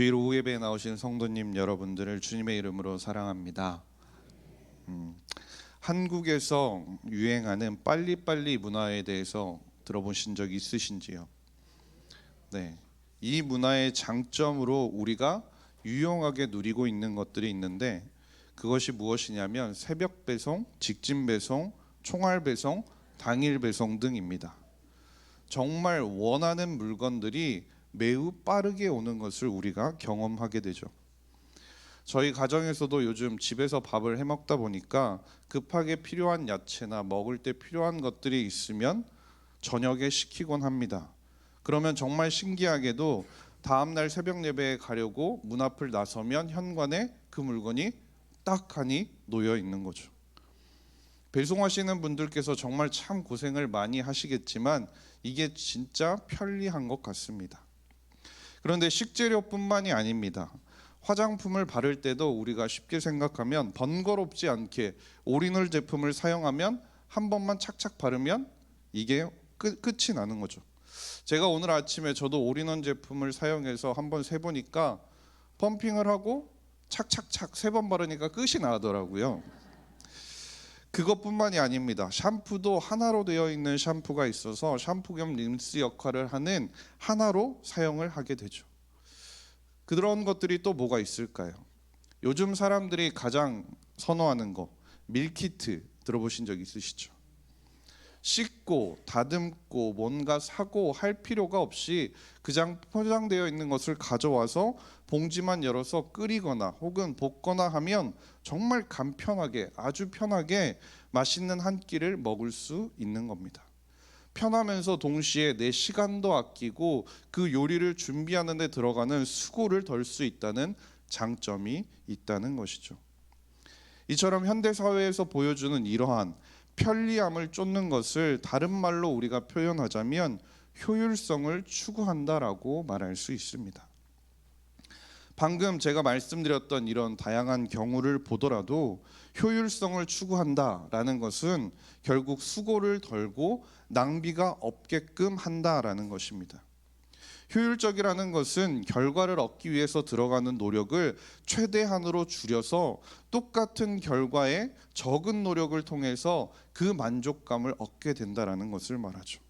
주일 오후 예배에 나오신 성도님 여러분들을 주님의 이름으로 사랑합니다. 한국에서 유행하는 빨리빨리 문화에 대해서 들어보신 적 있으신지요? 네, 이 문화의 장점으로 우리가 유용하게 누리고 있는 것들이 있는데 그것이 무엇이냐면 새벽 배송, 직진 배송, 총알 배송, 당일 배송 등입니다. 정말 원하는 물건들이 매우 빠르게 오는 것을 우리가 경험하게 되죠. 저희 가정에서도 요즘 집에서 밥을 해 먹다 보니까 급하게 필요한 야채나 먹을 때 필요한 것들이 있으면 저녁에 시키곤 합니다. 그러면 정말 신기하게도 다음날 새벽 예배에 가려고 문 앞을 나서면 현관에 그 물건이 딱 하니 놓여 있는 거죠. 배송하시는 분들께서 정말 참 고생을 많이 하시겠지만 이게 진짜 편리한 것 같습니다. 그런데 식재료뿐만이 아닙니다. 화장품을 바를 때도 우리가 쉽게 생각하면 번거롭지 않게 올인원 제품을 사용하면 한 번만 착착 바르면 이게 끝이 나는 거죠. 제가 오늘 아침에 저도 올인원 제품을 사용해서 한번 세보니까 펌핑을 하고 착착착 3번 바르니까 끝이 나더라고요. 그것뿐만이 아닙니다. 샴푸도 하나로 되어 있는 샴푸가 있어서 샴푸 겸 린스 역할을 하는 하나로 사용을 하게 되죠. 그런 것들이 또 뭐가 있을까요? 요즘 사람들이 가장 선호하는 거 밀키트 들어보신 적 있으시죠? 씻고 다듬고 뭔가 사고 할 필요가 없이 그냥 포장되어 있는 것을 가져와서 봉지만 열어서 끓이거나 혹은 볶거나 하면 정말 간편하게 아주 편하게 맛있는 한 끼를 먹을 수 있는 겁니다. 편하면서 동시에 내 시간도 아끼고 그 요리를 준비하는 데 들어가는 수고를 덜 수 있다는 장점이 있다는 것이죠. 이처럼 현대 사회에서 보여주는 이러한 편리함을 쫓는 것을 다른 말로 우리가 표현하자면 효율성을 추구한다라고 말할 수 있습니다. 방금 제가 말씀드렸던 이런 다양한 경우를 보더라도 효율성을 추구한다라는 것은 결국 수고를 덜고 낭비가 없게끔 한다라는 것입니다. 효율적이라는 것은 결과를 얻기 위해서 들어가는 노력을 최대한으로 줄여서 똑같은 결과에 적은 노력을 통해서 그 만족감을 얻게 된다라는 것을 말하죠.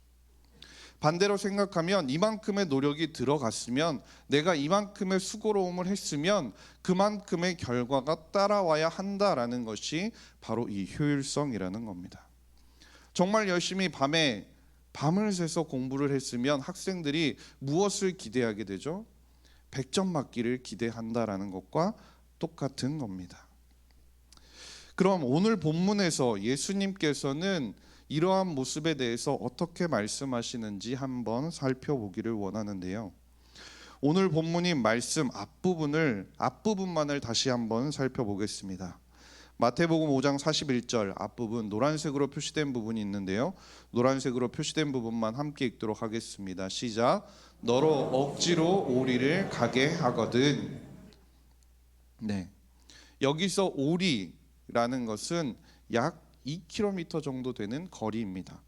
반대로 생각하면 이만큼의 노력이 들어갔으면 내가 이만큼의 수고로움을 했으면 그만큼의 결과가 따라와야 한다라는 것이 바로 이 효율성이라는 겁니다. 정말 열심히 밤을 새서 공부를 했으면 학생들이 무엇을 기대하게 되죠? 100점 맞기를 기대한다라는 것과 똑같은 겁니다. 그럼 오늘 본문에서 예수님께서는 이러한 모습에 대해서 어떻게 말씀하시는지 한번 살펴보기를 원하는데요. 오늘 본문인 말씀 앞부분만을 다시 한번 살펴보겠습니다. 마태복음 5장 41절 앞부분 노란색으로 표시된 부분이 있는데요. 노란색으로 표시된 부분만 함께 읽도록 하겠습니다. 시작. 너로 억지로 오리를 가게 하거든. 네, 여기서 오리라는 것은 약 2km 정도 되는 거리입니다.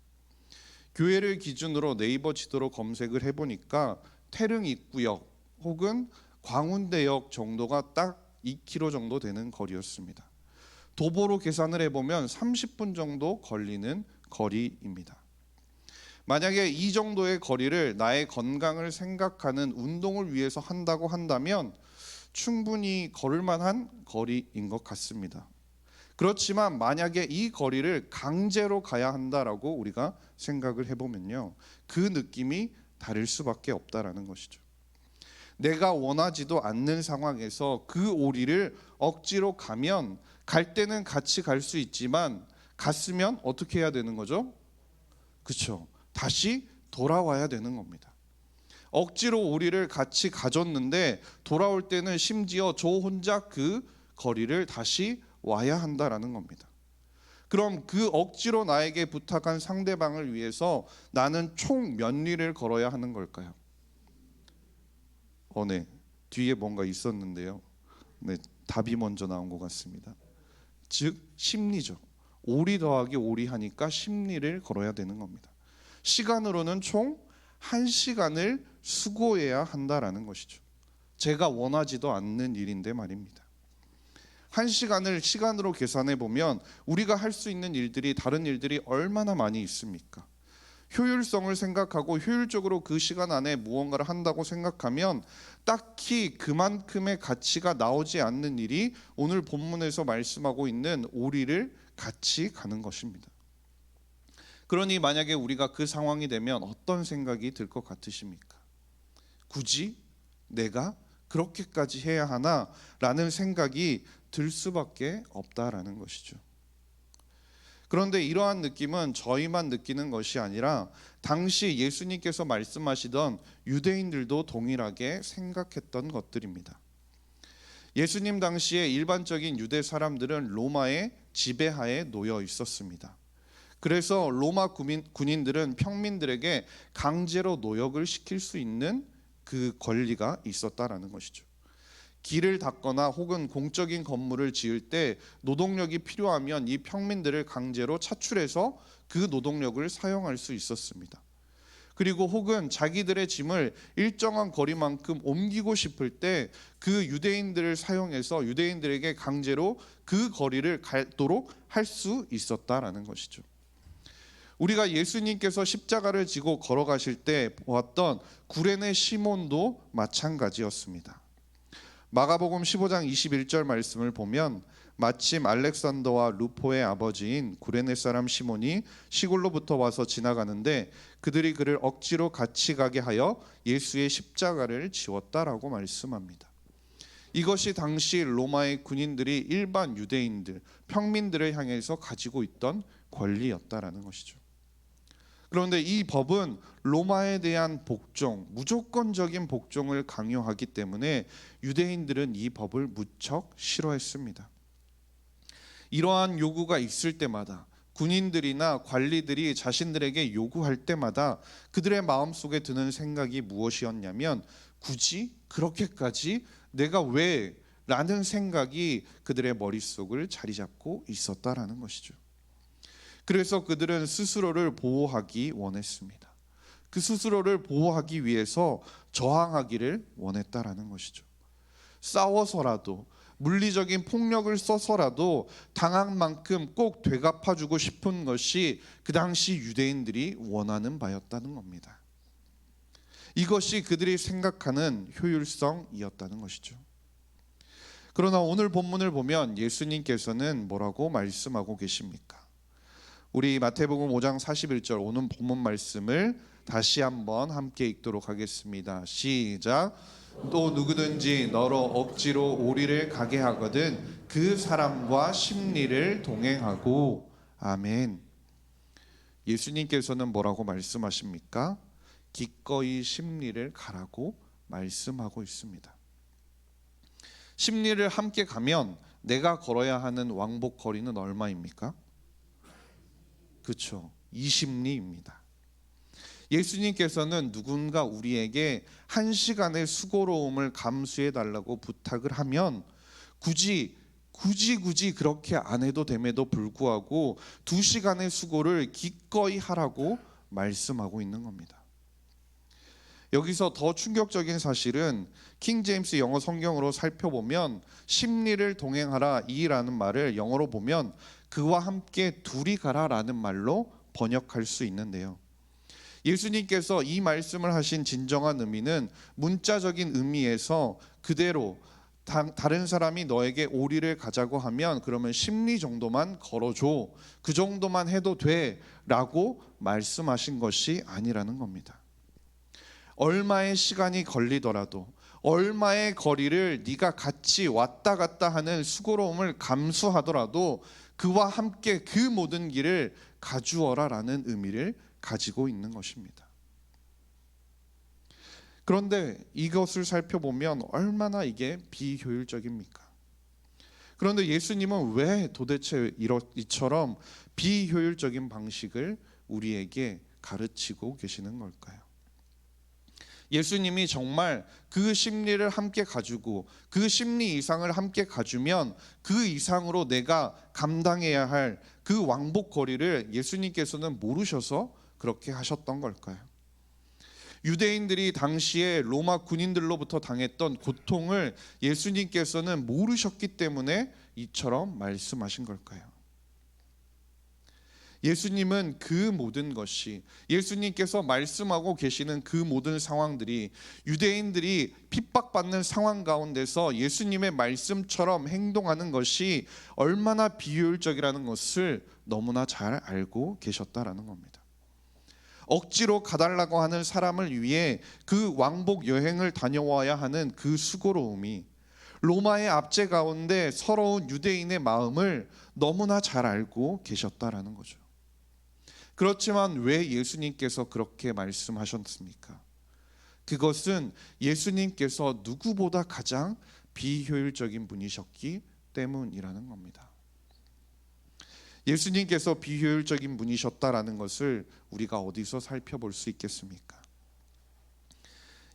교회를 기준으로 네이버 지도로 검색을 해보니까 태릉 입구역 혹은 광운대역 정도가 딱 2km 정도 되는 거리였습니다. 도보로 계산을 해보면 30분 정도 걸리는 거리입니다. 만약에 이 정도의 거리를 나의 건강을 생각하는 운동을 위해서 한다고 한다면 충분히 걸을 만한 거리인 것 같습니다. 그렇지만 만약에 이 거리를 강제로 가야 한다라고 우리가 생각을 해보면요, 그 느낌이 다를 수밖에 없다라는 것이죠. 내가 원하지도 않는 상황에서 그 오리를 억지로 가면 갈 때는 같이 갈 수 있지만 갔으면 어떻게 해야 되는 거죠? 그렇죠. 다시 돌아와야 되는 겁니다. 억지로 오리를 같이 가졌는데 돌아올 때는 심지어 저 혼자 그 거리를 다시 와야 한다라는 겁니다. 그럼 그 억지로 나에게 부탁한 상대방을 위해서 나는 총 몇 리를 걸어야 하는 걸까요? 네, 뒤에 뭔가 있었는데요. 네, 답이 먼저 나온 것 같습니다. 즉 10리죠. 오리 더하기 오리 하니까 10리를 걸어야 되는 겁니다. 시간으로는 총 1시간을 수고해야 한다라는 것이죠. 제가 원하지도 않는 일인데 말입니다. 한 시간을 시간으로 계산해 보면 우리가 할 수 있는 일들이, 다른 일들이 얼마나 많이 있습니까? 효율성을 생각하고 효율적으로 그 시간 안에 무언가를 한다고 생각하면 딱히 그만큼의 가치가 나오지 않는 일이 오늘 본문에서 말씀하고 있는 오리를 같이 가는 것입니다. 그러니 만약에 우리가 그 상황이 되면 어떤 생각이 들 것 같으십니까? 굳이 내가 그렇게까지 해야 하나? 라는 생각이 들 수밖에 없다라는 것이죠. 그런데 이러한 느낌은 저희만 느끼는 것이 아니라 당시 예수님께서 말씀하시던 유대인들도 동일하게 생각했던 것들입니다. 예수님 당시에 일반적인 유대 사람들은 로마의 지배하에 놓여 있었습니다. 그래서 로마 군인들은 평민들에게 강제로 노역을 시킬 수 있는 그 권리가 있었다라는 것이죠. 길을 닦거나 혹은 공적인 건물을 지을 때 노동력이 필요하면 이 평민들을 강제로 차출해서 그 노동력을 사용할 수 있었습니다. 그리고 혹은 자기들의 짐을 일정한 거리만큼 옮기고 싶을 때 그 유대인들을 사용해서 유대인들에게 강제로 그 거리를 가도록 할 수 있었다라는 것이죠. 우리가 예수님께서 십자가를 지고 걸어가실 때 보았던 구레네 시몬도 마찬가지였습니다. 마가복음 15장 21절 말씀을 보면 마침 알렉산더와 루포의 아버지인 구레네 사람 시몬이 시골로부터 와서 지나가는데 그들이 그를 억지로 같이 가게 하여 예수의 십자가를 지웠다라고 말씀합니다. 이것이 당시 로마의 군인들이 일반 유대인들, 평민들을 향해서 가지고 있던 권리였다라는 것이죠. 그런데 이 법은 로마에 대한 복종, 무조건적인 복종을 강요하기 때문에 유대인들은 이 법을 무척 싫어했습니다. 이러한 요구가 있을 때마다 군인들이나 관리들이 자신들에게 요구할 때마다 그들의 마음속에 드는 생각이 무엇이었냐면 굳이 그렇게까지 내가 왜? 라는 생각이 그들의 머릿속을 자리 잡고 있었다라는 것이죠. 그래서 그들은 스스로를 보호하기 원했습니다. 그 스스로를 보호하기 위해서 저항하기를 원했다라는 것이죠. 싸워서라도 물리적인 폭력을 써서라도 당한 만큼 꼭 되갚아주고 싶은 것이 그 당시 유대인들이 원하는 바였다는 겁니다. 이것이 그들이 생각하는 효율성이었다는 것이죠. 그러나 오늘 본문을 보면 예수님께서는 뭐라고 말씀하고 계십니까? 우리 마태복음 5장 41절 오늘 본문 말씀을 다시 한번 함께 읽도록 하겠습니다. 시작. 또 누구든지 너로 억지로 오리를 가게 하거든 그 사람과 심리를 동행하고. 아멘. 예수님께서는 뭐라고 말씀하십니까? 기꺼이 심리를 가라고 말씀하고 있습니다. 심리를 함께 가면 내가 걸어야 하는 왕복 거리는 얼마입니까? 그렇죠. 20리입니다. 예수님께서는 누군가 우리에게 1시간의 수고로움을 감수해 달라고 부탁을 하면 굳이 그렇게 안 해도 됨에도 불구하고 2시간의 수고를 기꺼이 하라고 말씀하고 있는 겁니다. 여기서 더 충격적인 사실은 킹 제임스 영어 성경으로 살펴보면 심리를 동행하라 이라는 말을 영어로 보면 그와 함께 둘이 가라라는 말로 번역할 수 있는데요. 예수님께서 이 말씀을 하신 진정한 의미는 문자적인 의미에서 그대로 다른 사람이 너에게 오리를 가자고 하면 그러면 심리 정도만 걸어줘, 그 정도만 해도 돼 라고 말씀하신 것이 아니라는 겁니다. 얼마의 시간이 걸리더라도 얼마의 거리를 네가 같이 왔다 갔다 하는 수고로움을 감수하더라도 그와 함께 그 모든 길을 가주어라 라는 의미를 가지고 있는 것입니다. 그런데 이것을 살펴보면 얼마나 이게 비효율적입니까? 그런데 예수님은 왜 도대체 이처럼 비효율적인 방식을 우리에게 가르치고 계시는 걸까요? 예수님이 정말 그 심리를 함께 가지고 그 심리 이상을 함께 가주면 그 이상으로 내가 감당해야 할 그 왕복 거리를 예수님께서는 모르셔서 그렇게 하셨던 걸까요? 유대인들이 당시에 로마 군인들로부터 당했던 고통을 예수님께서는 모르셨기 때문에 이처럼 말씀하신 걸까요? 예수님은 그 모든 것이, 예수님께서 말씀하고 계시는 그 모든 상황들이 유대인들이 핍박받는 상황 가운데서 예수님의 말씀처럼 행동하는 것이 얼마나 비효율적이라는 것을 너무나 잘 알고 계셨다라는 겁니다. 억지로 가달라고 하는 사람을 위해 그 왕복 여행을 다녀와야 하는 그 수고로움이 로마의 압제 가운데 서러운 유대인의 마음을 너무나 잘 알고 계셨다라는 거죠. 그렇지만 왜 예수님께서 그렇게 말씀하셨습니까? 그것은 예수님께서 누구보다 가장 비효율적인 분이셨기 때문이라는 겁니다. 예수님께서 비효율적인 분이셨다라는 것을 우리가 어디서 살펴볼 수 있겠습니까?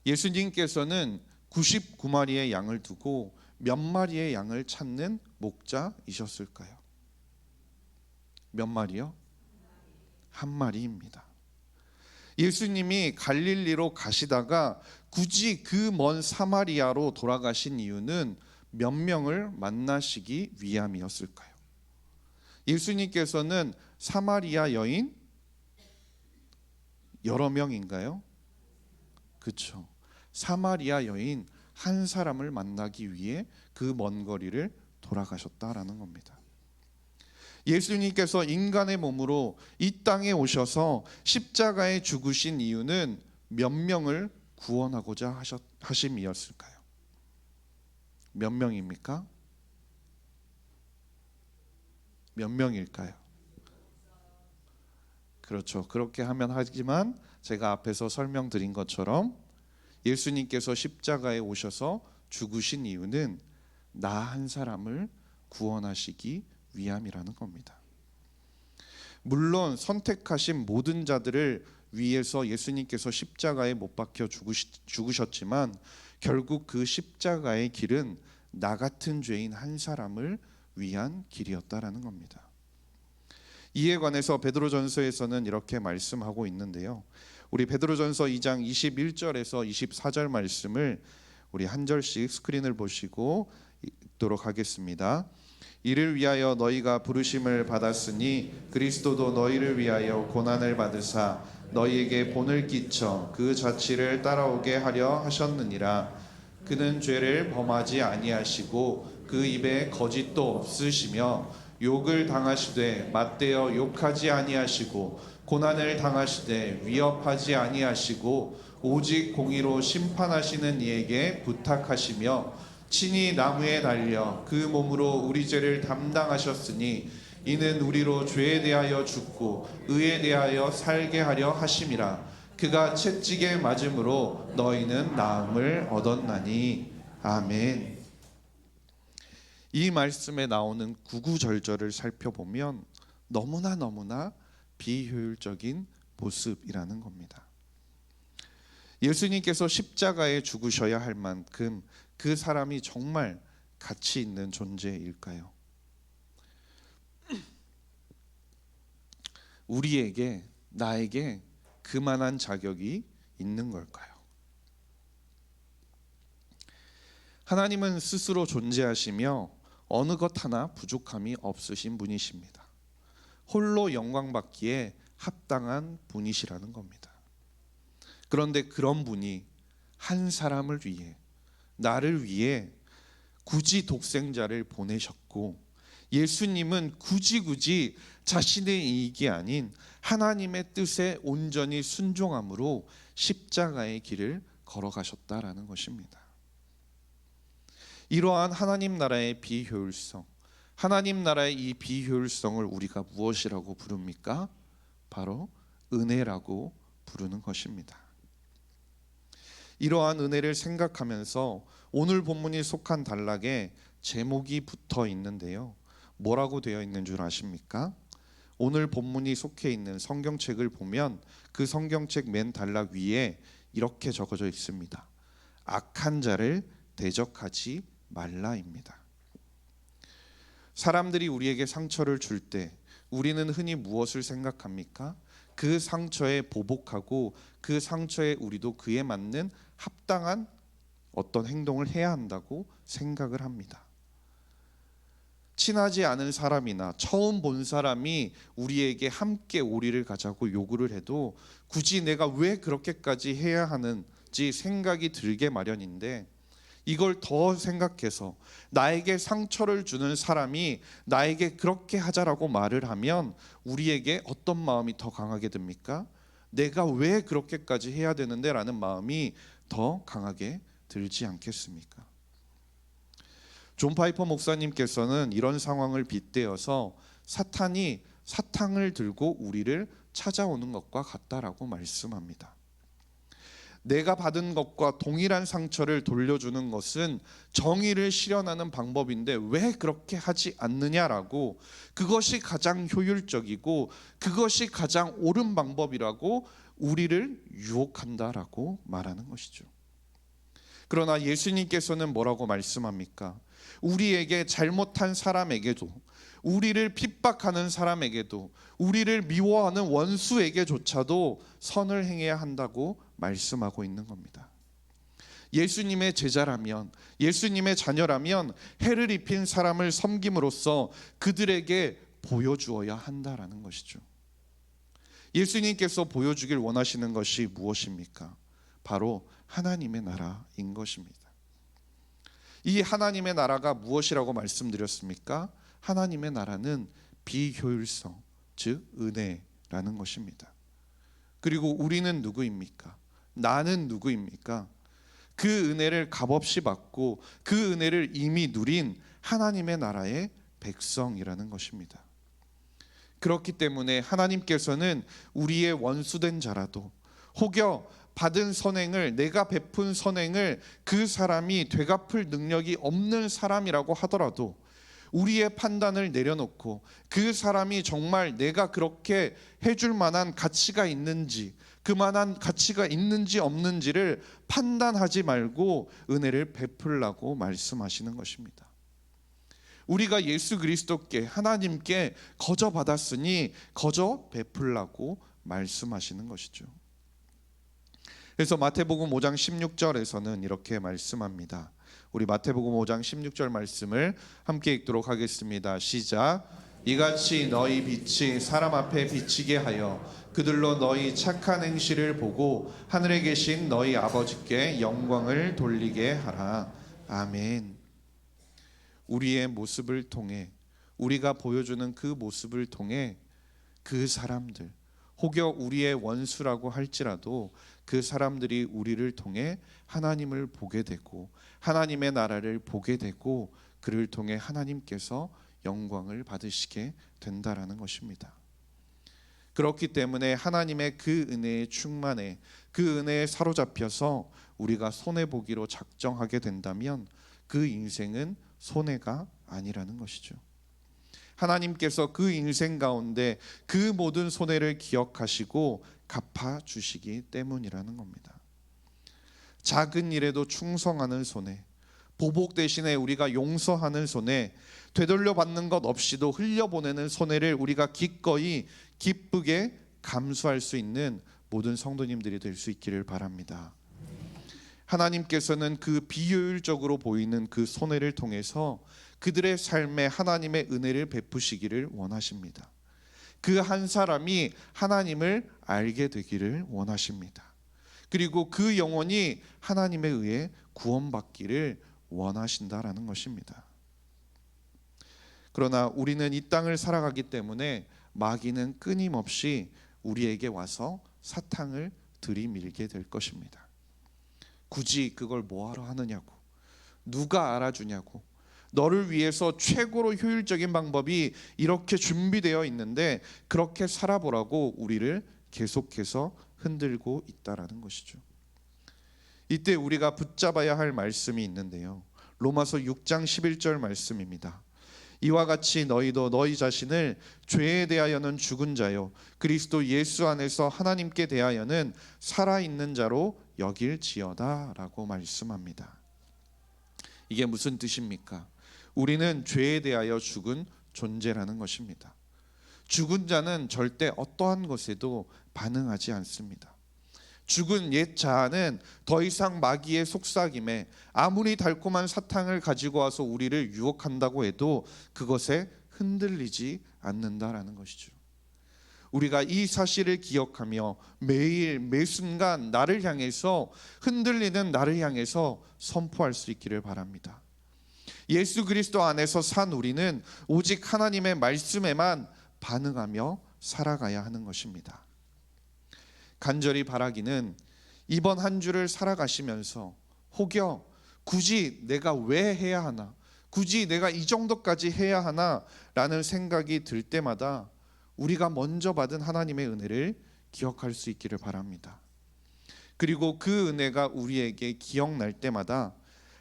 예수님께서는 99마리의 양을 두고 몇 마리의 양을 찾는 목자이셨을까요? 몇 마리요? 한 마리입니다. 예수님이 갈릴리로 가시다가 굳이 그 먼 사마리아로 돌아가신 이유는 몇 명을 만나시기 위함이었을까요? 예수님께서는 사마리아 여인 여러 명인가요? 그렇죠. 사마리아 여인 한 사람을 만나기 위해 그 먼 거리를 돌아가셨다라는 겁니다. 예수님께서 인간의 몸으로 이 땅에 오셔서 십자가에 죽으신 이유는 몇 명을 구원하고자 하심이었을까요? 몇 명입니까? 몇 명일까요? 그렇죠. 그렇게 하면 하지만 제가 앞에서 설명드린 것처럼 예수님께서 십자가에 오셔서 죽으신 이유는 나 한 사람을 구원하시기 위함이라는 겁니다. 물론 선택하신 모든 자들을 위해서 예수님께서 십자가에 못 박혀 죽으셨지만 결국 그 십자가의 길은 나 같은 죄인 한 사람을 위한 길이었다라는 겁니다. 이에 관해서 베드로전서에서는 이렇게 말씀하고 있는데요. 우리 베드로전서 2장 21절에서 24절 말씀을 우리 한 절씩 스크린을 보시고 읽도록 하겠습니다. 이를 위하여 너희가 부르심을 받았으니 그리스도도 너희를 위하여 고난을 받으사 너희에게 본을 끼쳐 그 자취를 따라오게 하려 하셨느니라. 그는 죄를 범하지 아니하시고 그 입에 거짓도 없으시며 욕을 당하시되 맞대어 욕하지 아니하시고 고난을 당하시되 위협하지 아니하시고 오직 공의로 심판하시는 이에게 부탁하시며 친히 나무에 달려 그 몸으로 우리 죄를 담당하셨으니 이는 우리로 죄에 대하여 죽고 의에 대하여 살게 하려 하심이라. 그가 채찍에 맞음으로 너희는 나음을 얻었나니. 아멘. 이 말씀에 나오는 구구절절을 살펴보면 너무나 비효율적인 모습이라는 겁니다. 예수님께서 십자가에 죽으셔야 할 만큼 그 사람이 정말 가치 있는 존재일까요? 우리에게, 나에게 그만한 자격이 있는 걸까요? 하나님은 스스로 존재하시며 어느 것 하나 부족함이 없으신 분이십니다. 홀로 영광받기에 합당한 분이시라는 겁니다. 그런데 그런 분이 한 사람을 위해, 나를 위해 굳이 독생자를 보내셨고, 예수님은 굳이 자신의 이익이 아닌 하나님의 뜻에 온전히 순종함으로 십자가의 길을 걸어가셨다라는 것입니다. 이러한 하나님 나라의 비효율성, 하나님 나라의 이 비효율성을 우리가 무엇이라고 부릅니까? 바로 은혜라고 부르는 것입니다. 이러한 은혜를 생각하면서 오늘 본문이 속한 단락에 제목이 붙어 있는데요. 뭐라고 되어 있는 줄 아십니까? 오늘 본문이 속해 있는 성경책을 보면 그 성경책 맨 단락 위에 이렇게 적어져 있습니다. 악한 자를 대적하지 말라입니다. 사람들이 우리에게 상처를 줄 때 우리는 흔히 무엇을 생각합니까? 그 상처에 보복하고 그 상처에 우리도 그에 맞는 합당한 어떤 행동을 해야 한다고 생각을 합니다. 친하지 않은 사람이나 처음 본 사람이 우리에게 함께 오리를 가자고 요구를 해도 굳이 내가 왜 그렇게까지 해야 하는지 생각이 들게 마련인데, 이걸 더 생각해서 나에게 상처를 주는 사람이 나에게 그렇게 하자라고 말을 하면 우리에게 어떤 마음이 더 강하게 듭니까? 내가 왜 그렇게까지 해야 되는데 라는 마음이 더 강하게 들지 않겠습니까? 존 파이퍼 목사님께서는 이런 상황을 빗대어서 사탄이 사탕을 들고 우리를 찾아오는 것과 같다라고 말씀합니다. 내가 받은 것과 동일한 상처를 돌려주는 것은 정의를 실현하는 방법인데 왜 그렇게 하지 않느냐라고, 그것이 가장 효율적이고 그것이 가장 옳은 방법이라고 우리를 유혹한다라고 말하는 것이죠. 그러나 예수님께서는 뭐라고 말씀합니까? 우리에게 잘못한 사람에게도, 우리를 핍박하는 사람에게도, 우리를 미워하는 원수에게조차도 선을 행해야 한다고 말씀하고 있는 겁니다. 예수님의 제자라면, 예수님의 자녀라면 해를 입힌 사람을 섬김으로써 그들에게 보여주어야 한다라는 것이죠. 예수님께서 보여주길 원하시는 것이 무엇입니까? 바로 하나님의 나라인 것입니다. 이 하나님의 나라가 무엇이라고 말씀드렸습니까? 하나님의 나라는 비효율성, 즉 은혜라는 것입니다. 그리고 우리는 누구입니까? 나는 누구입니까? 그 은혜를 값없이 받고 그 은혜를 이미 누린 하나님의 나라의 백성이라는 것입니다. 그렇기 때문에 하나님께서는 우리의 원수된 자라도, 혹여 받은 선행을, 내가 베푼 선행을 그 사람이 되갚을 능력이 없는 사람이라고 하더라도 우리의 판단을 내려놓고 그 사람이 정말 내가 그렇게 해줄 만한 가치가 있는지, 그만한 가치가 있는지 없는지를 판단하지 말고 은혜를 베풀라고 말씀하시는 것입니다. 우리가 예수 그리스도께, 하나님께 거저 받았으니 거저 베풀라고 말씀하시는 것이죠. 그래서 마태복음 5장 16절에서는 이렇게 말씀합니다. 우리 마태복음 5장 16절 말씀을 함께 읽도록 하겠습니다. 시작. 이같이 너희 빛이 사람 앞에 비치게 하여 그들로 너희 착한 행실을 보고 하늘에 계신 너희 아버지께 영광을 돌리게 하라. 아멘. 우리의 모습을 통해, 우리가 보여주는 그 모습을 통해 그 사람들, 혹여 우리의 원수라고 할지라도 그 사람들이 우리를 통해 하나님을 보게 되고 하나님의 나라를 보게 되고 그를 통해 하나님께서 영광을 받으시게 된다라는 것입니다. 그렇기 때문에 하나님의 그 은혜에 충만해, 그 은혜에 사로잡혀서 우리가 손해보기로 작정하게 된다면 그 인생은 손해가 아니라는 것이죠. 하나님께서 그 인생 가운데 그 모든 손해를 기억하시고 갚아주시기 때문이라는 겁니다. 작은 일에도 충성하는 손해, 보복 대신에 우리가 용서하는 손해, 되돌려 받는 것 없이도 흘려보내는 손해를 우리가 기꺼이 기쁘게 감수할 수 있는 모든 성도님들이 될 수 있기를 바랍니다. 하나님께서는 그 비효율적으로 보이는 그 손해를 통해서 그들의 삶에 하나님의 은혜를 베푸시기를 원하십니다. 그 한 사람이 하나님을 알게 되기를 원하십니다. 그리고 그 영혼이 하나님에 의해 구원받기를 원하신다라는 것입니다. 그러나 우리는 이 땅을 살아가기 때문에 마귀는 끊임없이 우리에게 와서 사탕을 들이밀게 될 것입니다. 굳이 그걸 뭐하러 하느냐고, 누가 알아주냐고, 너를 위해서 최고로 효율적인 방법이 이렇게 준비되어 있는데 그렇게 살아보라고 우리를 계속해서 흔들고 있다라는 것이죠. 이때 우리가 붙잡아야 할 말씀이 있는데요, 로마서 6장 11절 말씀입니다. 이와 같이 너희도 너희 자신을 죄에 대하여는 죽은 자요 그리스도 예수 안에서 하나님께 대하여는 살아있는 자로 여길지어다 라고 말씀합니다. 이게 무슨 뜻입니까? 우리는 죄에 대하여 죽은 존재라는 것입니다. 죽은 자는 절대 어떠한 것에도 반응하지 않습니다. 죽은 옛 자아는 더 이상 마귀의 속삭임에 아무리 달콤한 사탕을 가지고 와서 우리를 유혹한다고 해도 그것에 흔들리지 않는다라는 것이죠. 우리가 이 사실을 기억하며 매일 매순간 나를 향해서 흔들리는 나를 향해서 선포할 수 있기를 바랍니다. 예수 그리스도 안에서 산 우리는 오직 하나님의 말씀에만 반응하며 살아가야 하는 것입니다. 간절히 바라기는 이번 한 주를 살아가시면서 혹여 굳이 내가 왜 해야 하나, 굳이 내가 이 정도까지 해야 하나 라는 생각이 들 때마다 우리가 먼저 받은 하나님의 은혜를 기억할 수 있기를 바랍니다. 그리고 그 은혜가 우리에게 기억날 때마다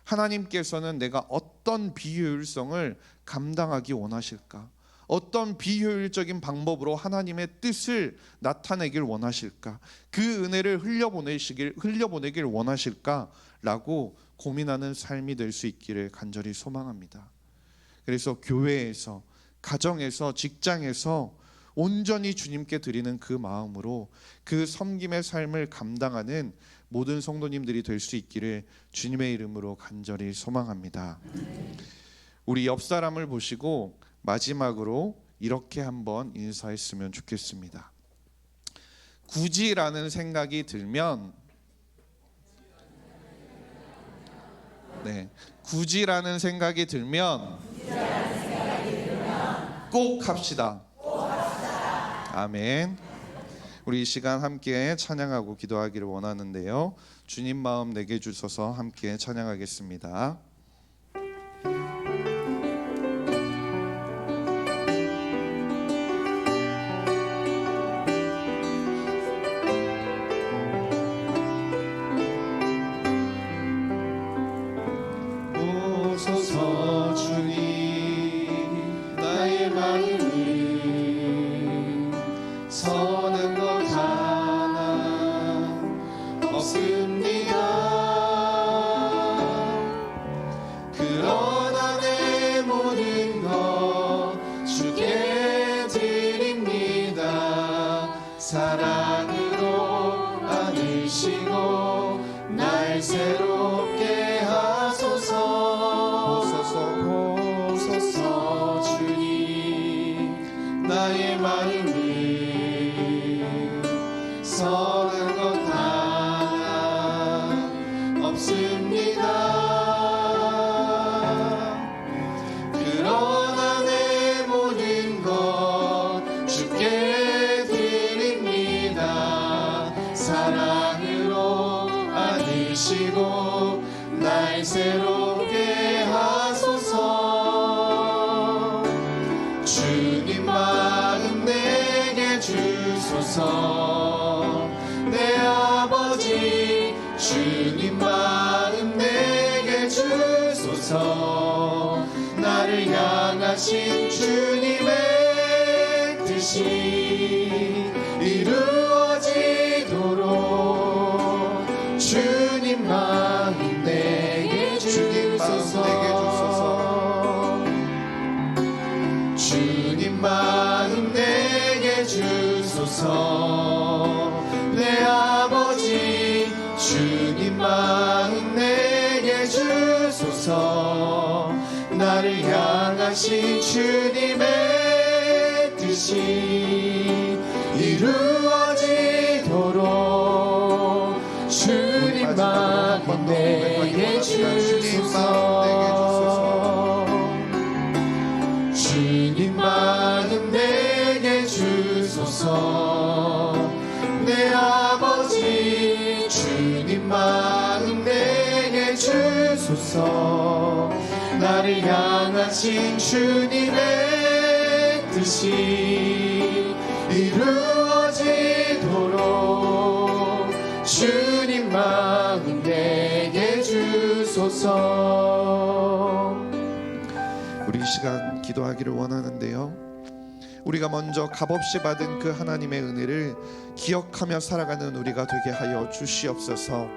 하나님께서는 내가 어떤 비효율성을 감당하기 원하실까, 어떤 비효율적인 방법으로 하나님의 뜻을 나타내길 원하실까, 그 은혜를 흘려보내길 원하실까라고 고민하는 삶이 될 수 있기를 간절히 소망합니다. 그래서 교회에서, 가정에서, 직장에서 온전히 주님께 드리는 그 마음으로 그 섬김의 삶을 감당하는 모든 성도님들이 될 수 있기를 주님의 이름으로 간절히 소망합니다. 우리 옆 사람을 보시고 마지막으로 이렇게 한번 인사했으면 좋겠습니다. 굳이라는 생각이 들면, 굳이라는 생각이 들면 꼭 합시다. 아멘. 우리 이 시간 함께 찬양하고 기도하기를 원하는데요, 주님 마음 내게 주셔서 함께 찬양하겠습니다. 오소서 주님, 나의 마음을 선한 것 하나 없습니다. 그러나 내 모든 것 주께 드립니다. 사랑으로 안으시고 날 새롭게 하소서. 오소서 주님, 나의 마음을 선한 것 하나 없습니다. 그러나 내 모든 것 주께 드립니다. 사랑으로 안으시고 날 새롭게 하소서. 주님 마음 내게 주소서. 내 아버지 주님 마음 내게 주소서. 나를 향하신 주님의 뜻이 이루어지도록 주님 마음 내게 주소서. 주님 마음 내게 주소서. 내 아버지 주님 마음 내게 주소서. 나를 향하신 주님의 뜻이 이루어지도록 주님 마음 내게 주소서. 주님 마음 내게 주소서. 내 아버지 주님 마음 내게 주소서. 나를 향하신 주님의 뜻이 이루어지도록 주님 마음 내게 주소서. 우리 이 시간 기도하기를 원하는데요, 우리가 먼저 값없이 받은 그 하나님의 은혜를 기억하며 살아가는 우리가 되게 하여 주시옵소서.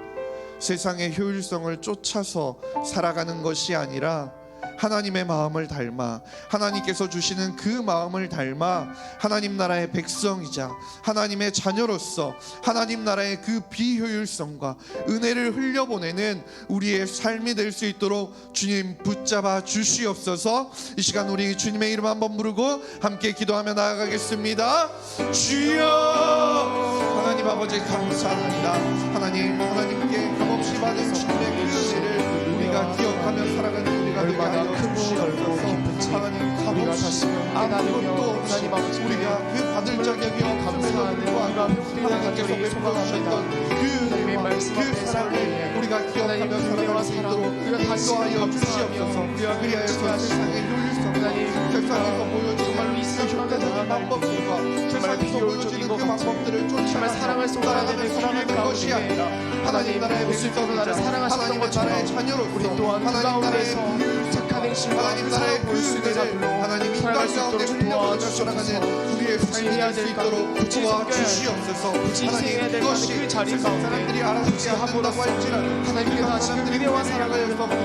세상의 효율성을 쫓아서 살아가는 것이 아니라 하나님의 마음을 닮아 하나님께서 주시는 그 마음을 닮아 하나님 나라의 백성이자 하나님의 자녀로서 하나님 나라의 그 비효율성과 은혜를 흘려보내는 우리의 삶이 될 수 있도록 주님 붙잡아 주시옵소서. 이 시간 우리 주님의 이름 한번 부르고 함께 기도하며 나아가겠습니다. 주여, 하나님 아버지 감사합니다. 하나님께 값없이 받은 주님의 그 은혜를 우리가 기억하며 살아가는 우리가 되게 얼마나 하여 크고 넓고 깊은지 하나님 우리가 값없이 다시 깨달으며 아무것도 없이 하나님 아버지 우리가 그 받을 자격이 감사하는 우리가 하나님께서 회복되는 베풀어주셨던 그 하나님의 은혜와 말씀 그 앞에 사랑을 서게 우리가 기억하며 하나님 살아갈 은혜와 수 사랑 있도록 우리가 다시 인도하여 감사하며 주시옵소서. 우리가 그리하여서 세상의 효율성과 세상에서 보여지는 정말로 이 효과적인 방법들과 세상에서 보여지는 그 방법들을 정말 쫓아가서 사랑을 쏟아내는 따라가는 사랑하는 삶 것이 가운데 아니라 하나님 나라의 모습으로 나를 사랑하셨던 하나님의 것처럼 나라의 자녀로서 우리 또한 그 하나님 나라의 가운데서 착한 행실과 하나님 나라의 그 보일 수 있는 은혜를 자들로 하나님 살아갈 인간 수 가운데 있도록 흘려보내며 도와주시옵소서. 살아가는 우리의 삶이 될 수 있도록 굳이 도와주시옵소서. 굳이 희생해야 될 그것이 그 자리 세상 가운데 사람들이 알아듣지 굳이 않는다고 함으로써 할지라도 하나님께서 하시는 은혜와 사랑을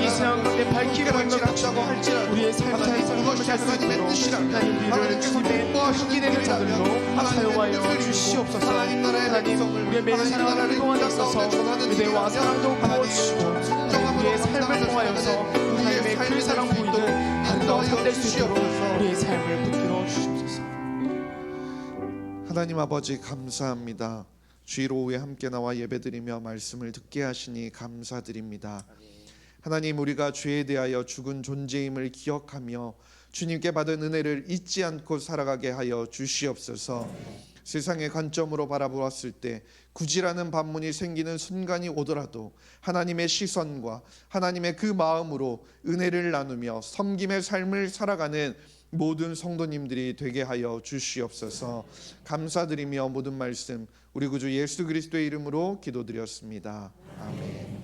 이 세상 가운데 밝히 보이는 않다고 할지라도 우리의 삶에서 그것이 할수 하나님의 있도록 뜻이라면 하나님 우리를 하나님께서 주님의 기뻐하시는 함께 되는 자들로 하나님의 사용하여 뜻을 이루고 주시옵소서. 하나님 나라의 하나님 백성을 우리의 매일 하나님 살아가는 나라를 동안에 땅 있어서 가운데 전하는 은혜와 일이라면 사랑도 하나님 부어주시고 정함으로 우리의 삶을 감당하는 통하여서 우리의 하나님의 그 삶이 사랑 될 수 보이는 있도록 아름다운 삶 될 수 있도록 주시옵소서. 우리의 삶을 붙들어 주시옵소서. 하나님 아버지 감사합니다. 주일 오후에 함께 나와 예배드리며 말씀을 듣게 하시니 감사드립니다. 하나님, 우리가 죄에 대하여 죽은 존재임을 기억하며 주님께 받은 은혜를 잊지 않고 살아가게 하여 주시옵소서. 세상의 관점으로 바라보았을 때 구지라는 반문이 생기는 순간이 오더라도 하나님의 시선과 하나님의 그 마음으로 은혜를 나누며 섬김의 삶을 살아가는 모든 성도님들이 되게 하여 주시옵소서. 감사드리며 모든 말씀 우리 구주 예수 그리스도의 이름으로 기도드렸습니다. 아멘.